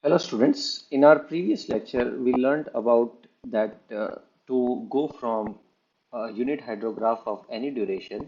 Hello students, in our previous lecture we learned about that to go from a unit hydrograph of any duration,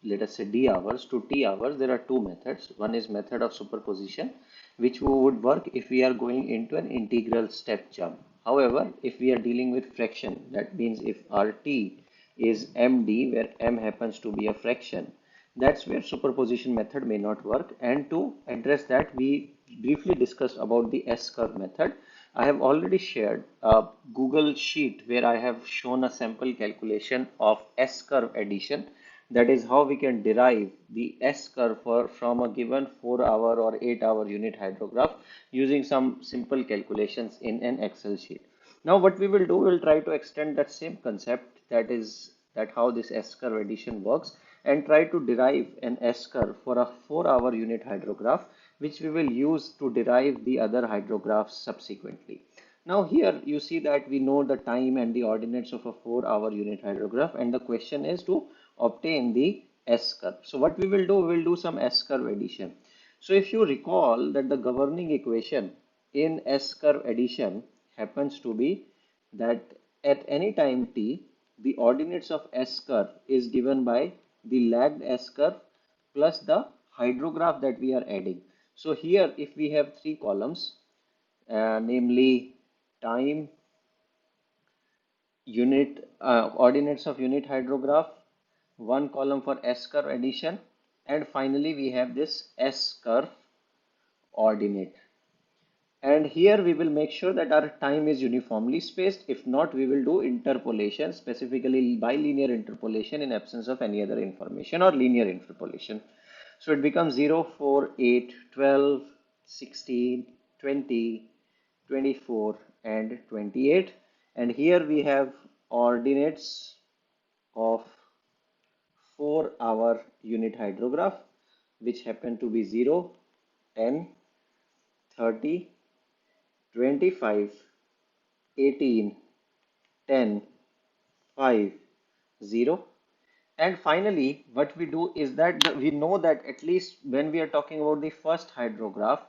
let us say d hours to t hours, there are two methods. One is method of superposition, which would work if we are going into an integral step jump. However, if we are dealing with fraction, that means if RT is MD where M happens to be a fraction, that's where superposition method may not work. And to address that, we briefly discussed about the S-curve method. I have already shared a Google sheet where I have shown a sample calculation of S-curve addition. That is how we can derive the S-curve from a given 4-hour or 8-hour unit hydrograph using some simple calculations in an Excel sheet. Now what we will do, we'll try to extend that same concept, that is that how this S-curve addition works, and try to derive an S-curve for a 4-hour unit hydrograph, which we will use to derive the other hydrographs subsequently. Now here you see that we know the time and the ordinates of a 4-hour unit hydrograph, and the question is to obtain the S-curve. So what we will do, we will do some S-curve addition. So if you recall that the governing equation in S-curve addition happens to be that at any time t, the ordinates of S-curve is given by the lagged S-curve plus the hydrograph that we are adding. So here if we have three columns, namely time, unit ordinates of unit hydrograph, one column for S-curve addition, and finally we have this S-curve ordinate. And here we will make sure that our time is uniformly spaced. If not, we will do interpolation, specifically bilinear interpolation in absence of any other information, or linear interpolation. So it becomes 0, 4, 8, 12, 16, 20, 24, and 28. And here we have ordinates of 4-hour unit hydrograph, which happen to be 0, 10, 30, 25, 18, 10, 5, 0. And finally, what we do is that we know that at least when we are talking about the first hydrograph,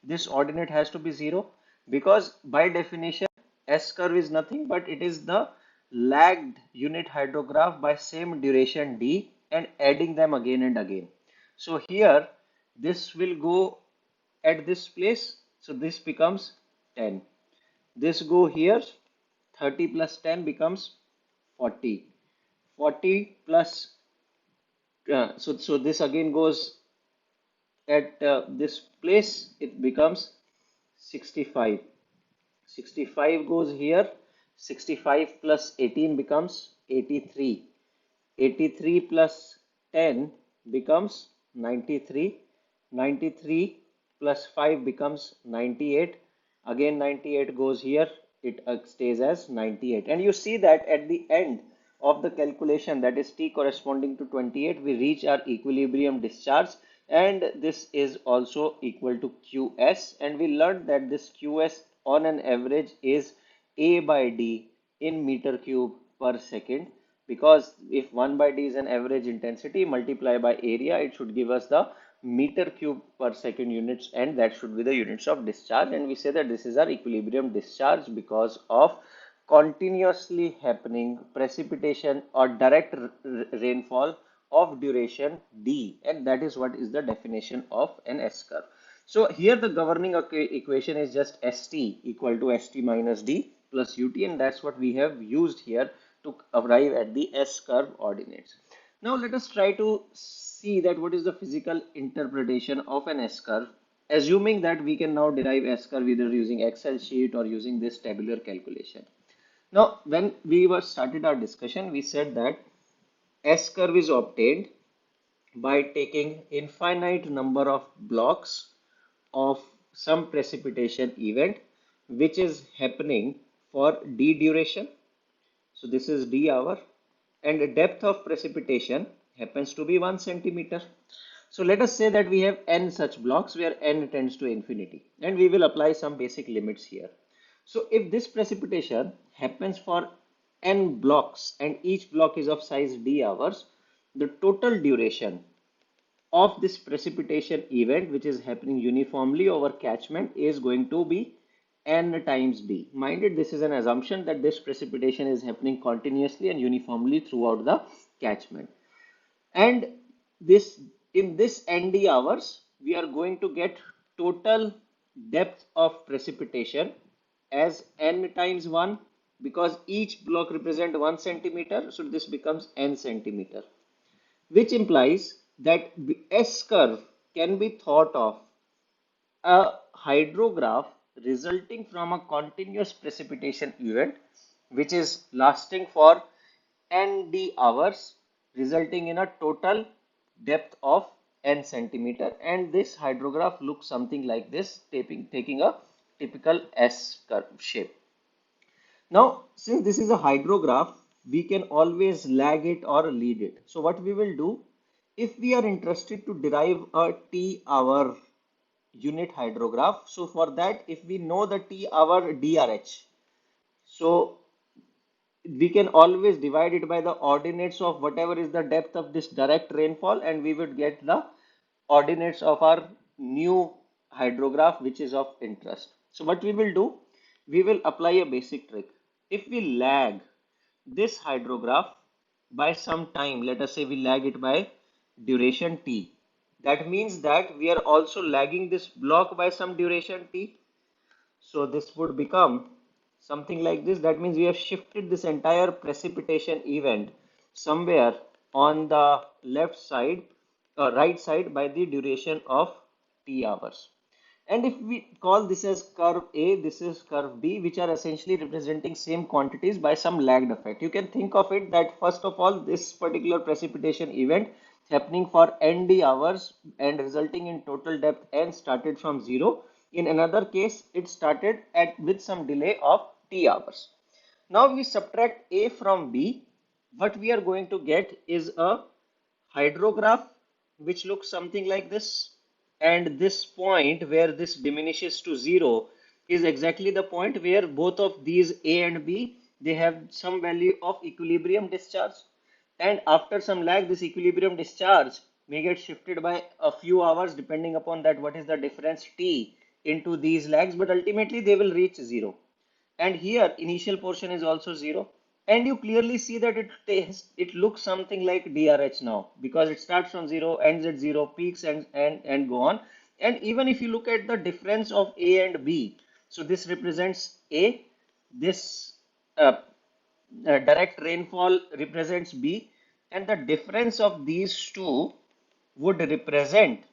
this ordinate has to be 0, because by definition, S curve is nothing but it is the lagged unit hydrograph by same duration d and adding them again and again. So here, this will go at this place. So this becomes 10. This go here, 30 plus 10 becomes 40. 40 plus, so this again goes at this place, it becomes 65. 65 goes here, 65 plus 18 becomes 83. 83 plus 10 becomes 93. 93 plus 5 becomes 98. Again 98 goes here, it stays as 98. And you see that at the end of the calculation, that is t corresponding to 28, we reach our equilibrium discharge, and this is also equal to Qs. And we learned that this Qs on an average is A by D in meter cube per second, because if 1 by d is an average intensity, multiply by area, it should give us the meter cube per second units, and that should be the units of discharge. And we say that this is our equilibrium discharge because of continuously happening precipitation or direct rainfall of duration d, and that is what is the definition of an S curve. So here the governing equation is just St equal to St minus d plus ut, and that's what we have used here to arrive at the S curve ordinates. Now let us try to see that what is the physical interpretation of an S curve, assuming that we can now derive S curve either using Excel sheet or using this tabular calculation. Now, when we were started our discussion, we said that S curve is obtained by taking infinite number of blocks of some precipitation event which is happening for d duration. So this is d hour, and the depth of precipitation happens to be 1 centimeter. So let us say that we have n such blocks where n tends to infinity, and we will apply some basic limits here. So if this precipitation happens for n blocks and each block is of size d hours, the total duration of this precipitation event, which is happening uniformly over catchment, is going to be n times b. Mind it, this is an assumption that this precipitation is happening continuously and uniformly throughout the catchment. And this, in this nd hours, we are going to get total depth of precipitation as n times 1, because each block represents 1 centimeter, so this becomes n centimeter, which implies that the S curve can be thought of a hydrograph resulting from a continuous precipitation event which is lasting for nd hours, resulting in a total depth of n centimeter, and this hydrograph looks something like this, taking a typical S curve shape. Now, since this is a hydrograph, we can always lag it or lead it. So what we will do, if we are interested to derive a T hour unit hydrograph, so for that, if we know the T hour DRH, so we can always divide it by the ordinates of whatever is the depth of this direct rainfall, and we would get the ordinates of our new hydrograph which is of interest. So what we will do, we will apply a basic trick. If we lag this hydrograph by some time, let us say we lag it by duration t, that means that we are also lagging this block by some duration t. So this would become something like this. That means we have shifted this entire precipitation event somewhere on the left side or right side by the duration of t hours. And if we call this as curve A, this is curve B, which are essentially representing same quantities by some lagged effect. You can think of it that first of all, this particular precipitation event happening for nd hours and resulting in total depth n started from 0. In another case, it started at with some delay of t hours. Now we subtract A from B. What we are going to get is a hydrograph which looks something like this, and this point where this diminishes to 0 is exactly the point where both of these A and B, they have some value of equilibrium discharge, and after some lag this equilibrium discharge may get shifted by a few hours depending upon that what is the difference T into these lags, but ultimately they will reach 0. And here initial portion is also 0, and you clearly see that it looks something like DRH now, because it starts from 0, ends at 0, peaks and go on. And even if you look at the difference of A and B, so this represents A, this direct rainfall represents B, and the difference of these two would represent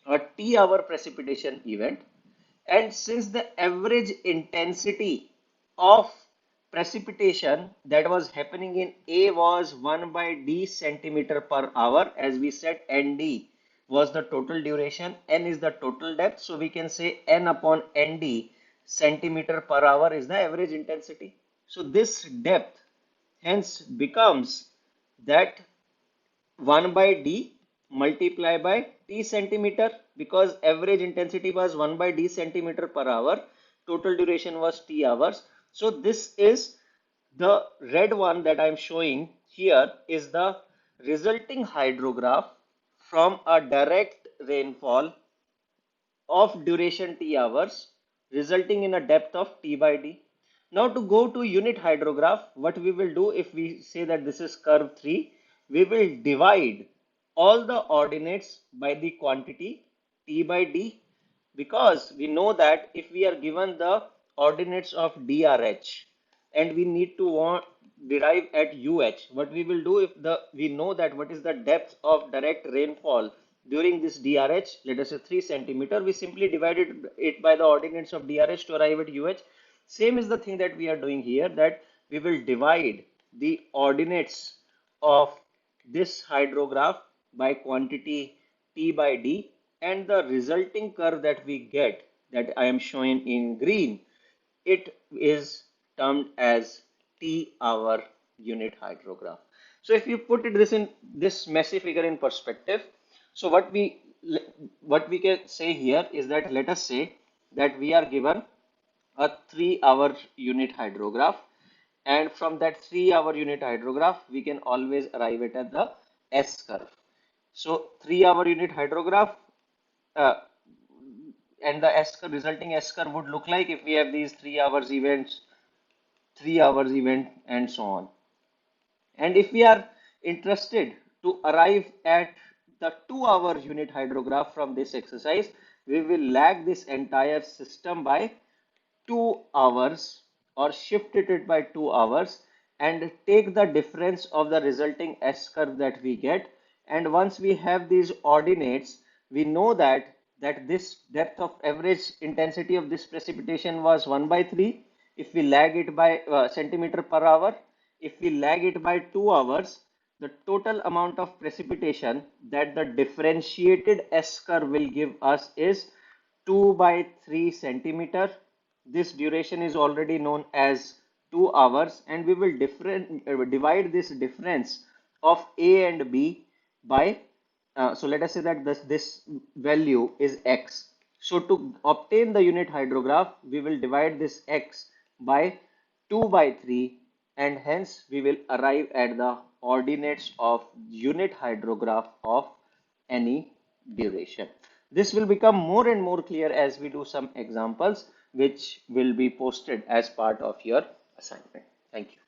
a T hour precipitation event. And since the average intensity of precipitation that was happening in A was 1 by d centimeter per hour, as we said, nd was the total duration, n is the total depth, so we can say n upon nd centimeter per hour is the average intensity. So this depth hence becomes that 1 by d multiply by t centimeter, because average intensity was 1 by d centimeter per hour, total duration was t hours. So this is the red one that I'm showing here is the resulting hydrograph from a direct rainfall of duration t hours, resulting in a depth of t by d. Now to go to unit hydrograph, what we will do, if we say that this is curve 3, we will divide all the ordinates by the quantity t by d, because we know that if we are given the ordinates of DRH and we need to derive at UH, what we will do, if we know that what is the depth of direct rainfall during this DRH, let us say 3 centimeter, we simply divided it by the ordinates of DRH to arrive at UH. Same is the thing that we are doing here, that we will divide the ordinates of this hydrograph by quantity T by D, and the resulting curve that we get, that I am showing in green, it is termed as T hour unit hydrograph. So if you put this in this messy figure in perspective, so what we can say here is that, let us say that we are given a 3-hour unit hydrograph, and from that 3-hour unit hydrograph we can always arrive at the S curve. So 3-hour unit hydrograph, uh, and the S curve, resulting S curve would look like if we have these 3 hours events, 3 hours event, and so on. And if we are interested to arrive at the 2 hour unit hydrograph from this exercise, we will lag this entire system by 2 hours or shift it by 2 hours and take the difference of the resulting S curve that we get. And once we have these ordinates, we know that this depth of average intensity of this precipitation was 1 by 3. If we lag it by centimeter per hour, if we lag it by 2 hours, the total amount of precipitation that the differentiated S curve will give us is 2 by 3 centimeter. This duration is already known as 2 hours, and we will divide this difference of A and B by, so let us say that this value is X. So to obtain the unit hydrograph, we will divide this X by 2 by 3, and hence we will arrive at the ordinates of unit hydrograph of any duration. This will become more and more clear as we do some examples, which will be posted as part of your assignment. Thank you.